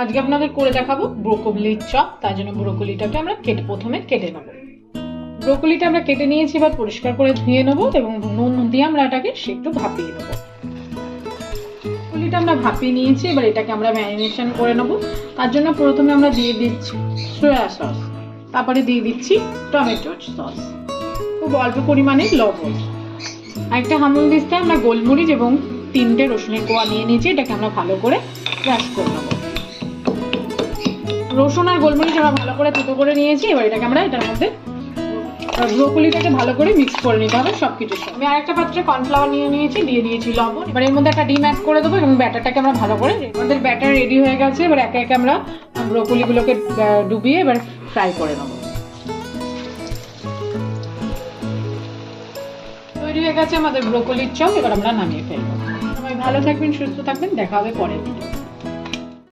আজকে আপনাদের করে দেখাবো ব্রোকলির চপ। তার জন্য ব্রোকলিটাকে আমরা প্রথমে কেটে নেবো। ব্রোকলিটা আমরা কেটে নিয়েছি, এবার পরিষ্কার করে ধুয়ে নেবো এবং নুন দিয়ে আমরা এটাকে একটু ভাপিয়ে নেবো। ব্রোকলিটা আমরা ভাপিয়ে নিয়েছি, এবার এটাকে আমরা ম্যারিনেশন করে নেবো। তার জন্য প্রথমে আমরা দিয়ে দিচ্ছি সয়া সস, তারপরে দিয়ে দিচ্ছি টমেটো সস, খুব অল্প পরিমাণে লবণ, আরেকটা হামুল দিস্তায় আমরা গোলমরিচ এবং 3টে রসুনের কোয়া নিয়ে নিয়েছি। এটাকে আমরা ভালো করে ক্রাশ করে নেবো। রসুন আর গোলমরিচ আমরা ভালো করে থেতো করে নিয়েছি। এবার এটাকে আমরা এটার মধ্যে ব্রোকলিটাকে ভালো করে মিক্স করে নিতে হবে সবকিছুর সাথে। আমি আরেকটা পাত্রে কর্নফ্লাওয়ার নিয়ে নিয়েছি, দিয়ে দিয়েছি লবণ। এবার এর মধ্যে একটা ডিম অ্যাড করে দেবো এবং ব্যাটারটাকে আমরা ভালো করে, আমাদের ব্যাটার রেডি হয়ে গেছে। এবার একে একে আমরা ব্রোকলিগুলোকে ডুবিয়ে এবার ফ্রাই করে নেবো। তৈরি হয়ে গেছে আমাদের ব্রোকলির চপ। এবার আমরা নামিয়ে ফেলবো। সবাই ভালো থাকবেন, সুস্থ থাকবেন, দেখা হবে পরের ভিডিও।